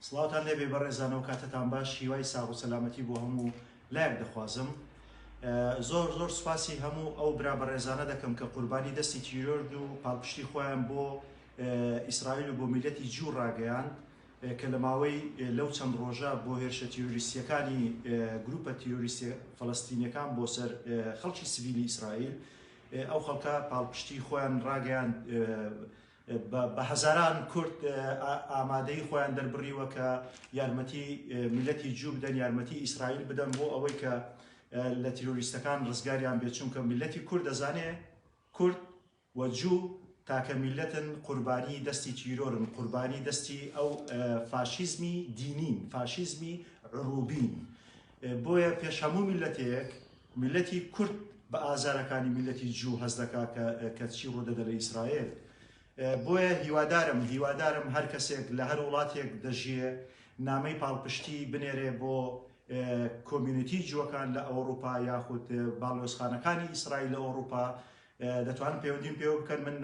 سڵاوتان لێبێ بەڕێزانەوە کاتتان باش هیوای ساغ و سەلامەتی بۆ هەموو لایەک دەخوازم. زۆر سوپاسی هەموو ئەو برا بەڕێزانە دەکەم کە قوربانی دەستی تیرۆرد و پاڵپشتی خۆیان بۆ ئیسرائیل و بۆ میلەتی جوو ڕاگەیان کە لە ماوەی لەو چەند ڕۆژە بۆ هێرشە تیرۆریستیەکانی گروپە تیرۆریستی فەڵەستینیەکان بۆ سەر خەڵکی سیڤیلی ئیسرائیل ئەو خەڵکە پاڵپشتی خۆیان ڕاگەیان بە هەزاران کورد ئامادەی خۆیان دەربڕیوە کە یارمەتی میلەتی جوو بدەن، یارمەتی ئیسرائیل بدەن بۆ ئەوەی کە لە تیرۆریستەکان ڕزگاریان بێت، چونکە میلەتی کورد دەزانێ کورد و جوو تاکە میلەتن قوربانی دەستی تیرۆرن، قوربانی دەستی ئەو فاشیزمی دینین، فاشیزمی عروبین. بۆیە پێش هەموو میلەتێک میلەتی کورد بە ئازارەکانی میلەتی جوو هەز دەکات کە چی ڕوودەدە لە ئیسرائیل. بۆیە هیوادارم هەر کەسێک لە هەر وڵاتێک دەژیە نامەی پاڵپشتی بنێرێ بۆ کۆمیونیتی جووەکان لە ئەوروپا یاخود باڵۆزخانەکانی ئیسرائیل لە ئەوروپا دەتوانن پەیوەندیم پێوە بکەن. من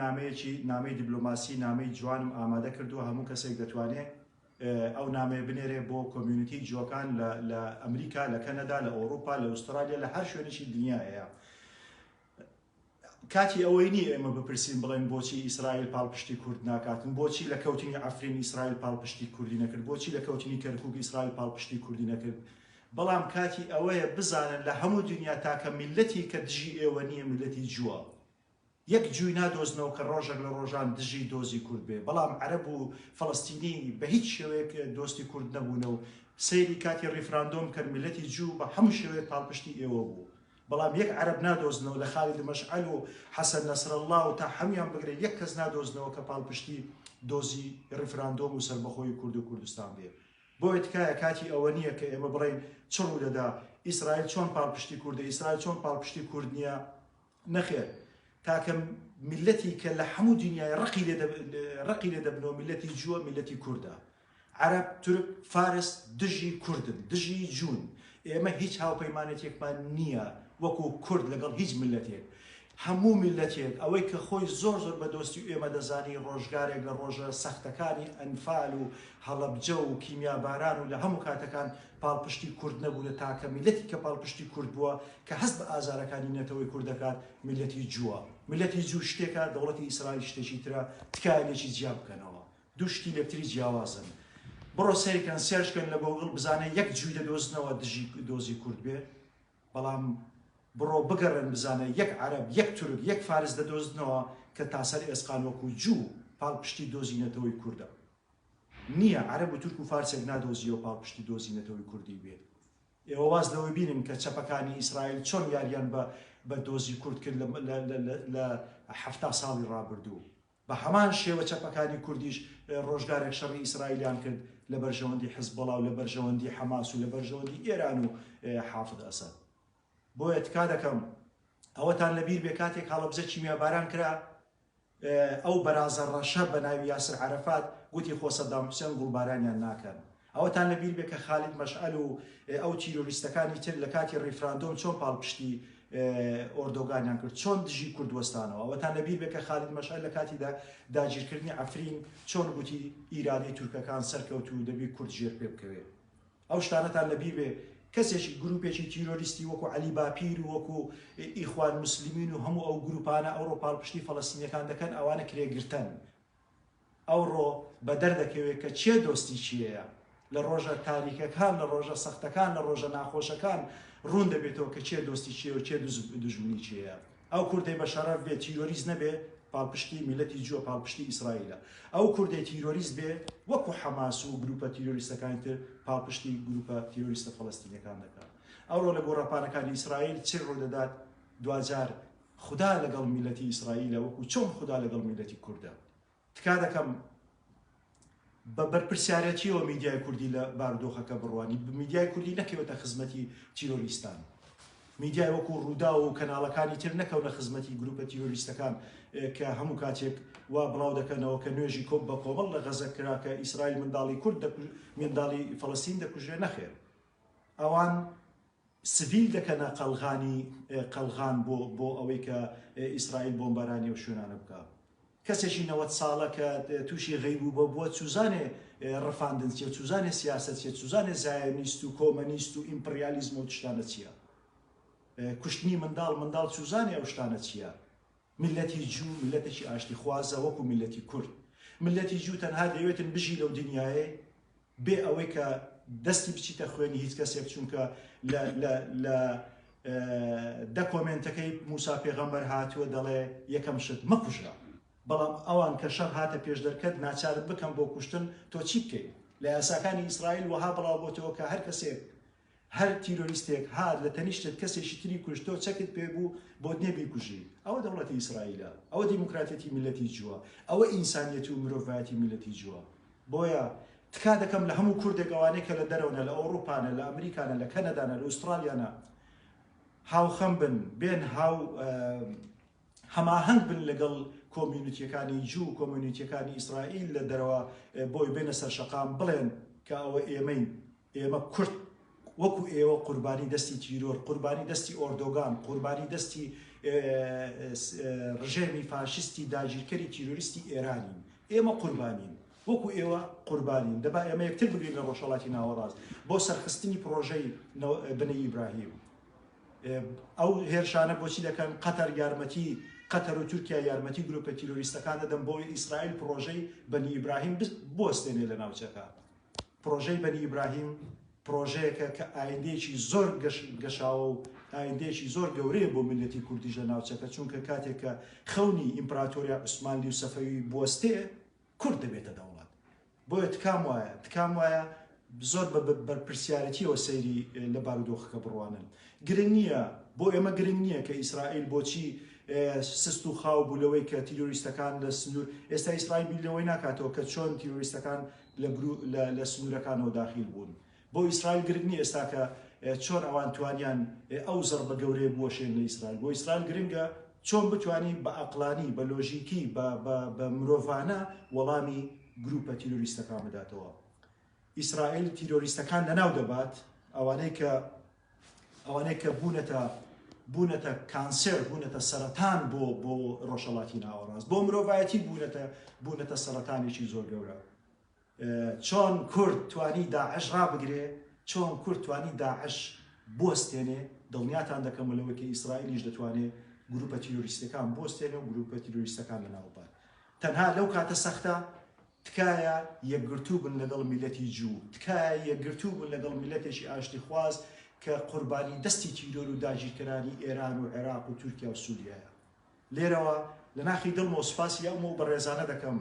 نامەی دیبلۆماسی، نامەی جوانم ئامادە کردووە، هەموو کەسێک دەتوانێت ئەو نامەیە بنێرێ بۆ کۆمیونیتی جووەکان لە ئەمریکا، لە کەنەدا، لە ئەوروپا، لە ئوسترالیا، لە هەر شوێنێکی دنیاەیە. کاتی ئەوەی نیە ئێمە بپرسین بڵێن بۆچی ئیسرائیل پاڵپشتی کورد ناکاتن، بۆچی لە کەوتنی ئەفرین ئیسرائیل پاڵپشتی کوردی نەکرد، بۆچی لە کەوتنی کەرکووک ئیسرائیل پاڵپشتی کوردی نەکرد. بەڵام کاتی ئەوەیە بزانن لە هەموو دنیا تاکە میلەتی کە دژی ئێوە نییە میلەتی جووە. یەک جووی نادۆزنەوە کە ڕۆژێک لە ڕۆژان دژی دۆزی کورد بێ، بەڵام عەرەب و فەڵەستینی بە هیچ شێوەیەک دۆستی کورد نەبوونە و سەیری کاتی ڕیفراندۆم کرد میلەتی جوو بە هەموو شێوەیەک پاڵپشتی ئێوە بوو. بەڵام یەک عەرەب نادۆزنەوە لە خالید مەشعەل و حەسەن نەسرەڵڵا و تا هەمویان بگرێت یەک کەس نادۆزنەوە کە پاڵپشتی دۆزی ڕیفراندۆم و سەربەخۆی کورد و کوردستان بێ. بۆیە تکایە کاتی ئەوە نییە کە ئێمە بڵێن چ ڕوو دەدا ئیسرائیل چۆن پاڵپشتی کوردە، ئیسرائیل چۆن پاڵپشتی کورد نییە. نەخێر، تاکە میلەتی کە لە هەموو دنیای ڕقی لێ دەبنەوە میلەتی جووە، میلەتی کووردە. عەرەب، تورک، فارس دژی کوردن، دژی جوون. ئێمە هیچ هاوپەیمانێتێکمان نییە وەکو کورد لەگەڵ هیچ میلەتێک. هەموو میلەتێک ئەوەی کە خۆی زۆر بە دۆستی و ئێمە دەزانی ڕۆژگارێک لە ڕۆژە سەختەکانی ئەنفال و هەڵەبجە و کیمیاباران و لە هەموو کاتەکان پاڵپشتی کورد نەبوونە، تاکە میلەتی کە پاڵپشتی کورد بووە کە هەست بە ئازارەکانی نێتەوەی کورد دەکات میلەتی جووە. میلەتی جوو شتێکە، دەوڵەتی ئیسرائیل شتێکی ترە، تکایەنێکی جیا بکەنەوە. دوو شتی لەکتری جیاوازن. بڕۆ سەیرکەن سێرشکەن لە گۆگڵ بزانێ یەک جووی دەدۆزنەوە دۆزی کورد بێ، بەڵام بڕۆ بگەڕێن بزانە یەک عەرەب، یەک تورک، یەک فارس دەدۆزنەوە کە تاسەری ئێسقان وەکو جوو پاڵپشتی دۆزینەتەوەی کووردە. نییە عەرەب و تورک و فارسێک نادۆزیەوە پاڵپشتی دۆزینەتەوەی کوردی بێت. ئێوە واز لەوەی بینن کە چەپەکانی ئیسرائیل چۆن یاریان بە دۆزی کورد کرد لە 70 ساڵی ڕابردوو. بە هەمان شێوە چەپەکانی کوردیش ڕۆژگارێک شەڕی ئیسرائیلیان کرد لە بەرژەوەندی حیزبەڵا و لە بەرژەوەندی حەماس و لە بەرژەوەندی ئێران و حافظ ئەسەد. بۆیە تکا دەکەم ئەوەتان لەبیر بێ کاتێک هەڵەبجە کیمیاباران کرا، ئەو بەرازە ڕەشە بە ناوی یاسر عەرەفات گوتی خۆ سەدام حوسێن گوڵبارانیان ناکەن. ئەوەتان لەبیر بێ کە خالید مەشعەل و ئەو تیرۆریستەکانی تر لە کاتی ڕیفراندۆم چۆن پاڵپشتی ئۆردۆگانیان کرد، چۆن دژی کوردوەستانەوە. ئەوەتان لەبیر بێ کە خالید مەشعەل لە کاتی داگیرکردنی ئەفرین چۆن گوتی ئیرادەی تورکەکان سەرکەوت و دەبی کورد ژێر پێ بکەوێت. ئەو شتانەتان لەبیر بێ کەسێکی گروپێکی تیرۆریستی وەکو عەلی باپیر و وەکو ئیخوان موسلیمین و هەموو ئەو گروپانە ئەوڕۆ پاڵپشتی فەڵەستینیەکان دەکەن، ئەوانە کرێگرتن. ئەوڕۆ بە دەردەکەوێت کە چێ دۆستی چیەیە. لە ڕۆژە تاریکەکان، لە ڕۆژە سەختەکان، لە ڕۆژە ناخۆشەکان ڕوون دەبێتەوە کە چێ دۆستی چیە و چێ دوژمنی چیەیە. ئەو کوردەی بە شەرەف بێت تیرۆریست نەبێ، پاڵپشتی میلەتی جووە، پاڵپشتی ئیسرائیلە. ئەو کوردەی تیرۆریست بێ وەکو حەماس و گروپە تیرۆریستەکانی تر پاڵپشتی گروپە تیرۆریستە فەڵەستینیەکان دەکات. ئەوڕۆ لە گۆڕەپانەکانی ئیسرائیل چ ڕوودەدات؟ دوجار خوددا لەگەڵ میلەتی ئیسرائیلە وەکو چۆن خوددا لەگەڵ میلەتی کوردە. تکا دەکەم بە بەرپرسیارەتیەوە میدیای کوردی لە بارودۆخەکە بڕوانی، میدیای کوردی نەکەوێتە خزمەتی تیرۆریستان. میدیای وەکو ڕوودا و کەناڵەکانی تر نەکەونە خزمەتی گروپە تیرۆریستەکان کە هەموو کاتێک وا بڵاو دەکەنەوە کە نوێژی کۆب بە کۆمەڵ لە غەزە کرا کە ئیسرائیل منداڵی کورد منداڵی فەڵەستین دەکوژێ. نەخێر، ئەوان سڤیل دەکەنە قەلغان بۆ ئەوەی کە ئیسرائیل بۆمبارانی و شوێنانە بکات. کەسێکی 90 ساڵە کە تووشی غەیبوو بۆ سوزانێ ڕفاندن چیە، سوزانێ سیاست چیە، سوزانێ زایۆنیست و کۆمەنیست و ئیمپریالیزم و شتانە چییە، کوشتنی منداڵ سوزانێ ئەو شتانە چییە. ملەتی جوو ملەتێکی ئاشتی خوازە وەکو ملەتی کورد. ملەتی جوو تەنها دەوێتن بژی لەو دنیاە بێ ئەوەی کە دەستی بچیتە خوێنی هیچ کەسێک، چونکە لە دە کۆمنتەکەی موسا پێغەمبەر هاتووە دەڵێ یەکەم شت مەکوژە، بەڵام ئەوان کە شەڕ هاتە پێش دەرکەت ناچارت بکەم بۆ کوشتن تۆ چی بکەیت. لە یاساکانی ئیسرائیل وەها بڵاو بۆتەوە کە هەر کەسێک هەر تیرۆریستێک هات لە تەنیشتت کەسێکی تری کوشتۆ چەکت پێبوو بۆ نێبی کوژی. ئەوە دەوڵەتی ئیسرائیلە، ئەوە دیموکراتەتی میلەتی جووە، ئەوە ئینسانیەتی و مرۆڤایەتی میلەتی جووە. بۆیە تکا دەکەم لە هەموو کوردێک ئەوانەیە کە لە دەرەوەنە، لە ئەوروپانە، لە ئەمریکانە، لە کەنەدانە، لە ئوسترالیانە هاوخەم بن، بێن هەماهەنگ بن لەگەڵ کۆمیونیتیەکانی جوو، کۆمیونیتیەکانی ئیسرائیل لە دەرەوە بۆی بێنە سەر شەقام، بڵێن کە ئەوە ئێمەین، ئێمە کورد وەکو ئێوە قوربانی دەستی تیرۆر، قوربانی دەستی ئۆردۆگان، قوربانی دەستی ڕژێمی فاشستی داگیرکەری تیرۆریستی ئێرانین، ئێمە قوربانین وەکو ئێوە قوربانین. دەبا ئێمە یەکتر بگرین لە ڕۆژهەڵاتی ناوەڕاست بۆ سەرخستنی پرۆژەی بنەی ئیبراهیم. ئەو هێرشانە بۆچی دەکەن؟ قەتەر یارمەتی، قەتەر و تورکیا یارمەتی گروپە تیرۆریستەکان دەدەن بۆی ئیسرائیل پرۆژەی بەنی ئیبراهیم بوەستێنێ لە ناوچەکە. پرۆژەی بەنی ئیبراهیم پرۆژەیەکە کە ئایندێکی زۆر گەشاوە و ئایندێکی زۆر گەورەیە بۆ ملەتی کوردیش لە ناوچەکە، چونکە کاتێک کە خەونی ئیمپراتۆریا عوسمانی و سەفەوی بوەستێ کورد دەبێتە دەوڵات. بۆیە تکام وایە زۆر بەرپرسیارەتیەوە سەیری لە بارودۆخەکە بڕوانن. گرنگ نییە، بۆ ئێمە گرنگ نییە کە ئیسرائیل بۆچی سست و خاو بوو لەوەی کە تیرۆریستەکان لە سنوور، ئێستا ئیسرائیل بیلەوەی ناکاتەوە کە چۆن تیرۆریستەکان لە سنوورەکانەوە داخل بوون. بۆ ئیسرائیل گرنگ نیە ئێستا کە چۆن ئەوان توانیان ئەو زەربە گەورەی بوەشێن لە ئیسرائیل. بۆ ئیسرائیل گرنگە چۆن بتوانی بە ئەقلانی، بە لۆژیکی، بە مرۆڤانە وەڵامی گروپە تیرۆریستەکان بداتەوە. ئیسرائیل تیرۆریستەکان لەناو دەبات، ئەوانەی کە بوونەتە کانسێر، بوونەتە سەرەتان بۆ ڕۆژهەڵاتی ناوەڕاست، بۆ مرۆڤایەتی بوونەتە سەرەتانێکی زۆر گەورە. چۆن کورد توانی داعش ڕابگرێ، چۆن کورد توانی داعش بوەستێنێ، دڵنیاتان دەکەم لەوەی کە ئیسرائیلیش دەتوانێت گروپە تیرۆریستەکان بوەستێنێ و گروپە تیرۆریستەکان لەناوبات. تەنها لەو کاتە سەختە تکایە یەکگرتوو بن لەگەڵ میلەتی جوو، تکایە یەکگرتوو بن لەگەڵ میلەتێکی ئاشتی خواز کە قوربانی دەستی تیرۆر و داگیرکەرانی ئێران و عێراق و تورکیا و سووریایە. لێرەوە لە ناخی دڵمە و سوپاسی ئەومە و بەڕێزانە دەکەم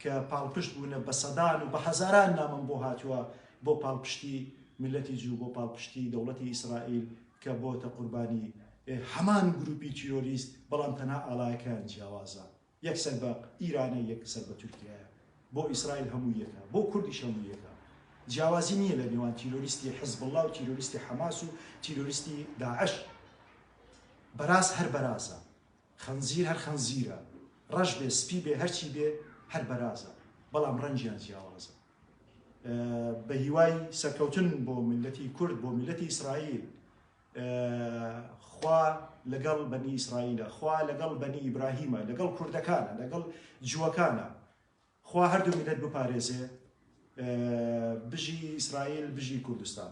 کە پاڵپشت بوونە بە سەدان و بە هەزاران نامم بۆ هاتووە بۆ پاڵپشتی میلەتی جوو، بۆ پاڵپشتی دەوڵەتی ئیسرائیل کە بۆتە قوربانی هەمان گروپی تیرۆریست، بەڵام تەنها ئاڵایەکان جیاوازە، یەکسەر بە ئیرانە، یەکسەر بە تورکیایە. بۆ ئیسرائیل هەموو یەکە، بۆ کوردیش هەموو یەکە. جیاوازی نییە لە نێوان تیرۆریستی حزب الله و تیرۆریستی حەماس و تیرۆریستی داعش. بەراز هەر بەرازە، خەنزیر هەر خەنزیرە، ڕەش بێ، سپی بێ، هەرچی بێ هەر بەرازە، بەڵام ڕەنجیان جیاوازە. بە هیوای سەرکەوتن بۆ میلەتی کورد، بۆ میلەتی ئیسرائیل، خوا لەگەڵ بەنی ئیسرائیلە، خوا لەگەڵ بەنی ئیبراهیمە، لەگەڵ کوردەکانە، لەگەڵ جووەکانە. خوا هەردوو میلەت بپارێزێ، بژی ئیسرائیل، بژی کوردستان.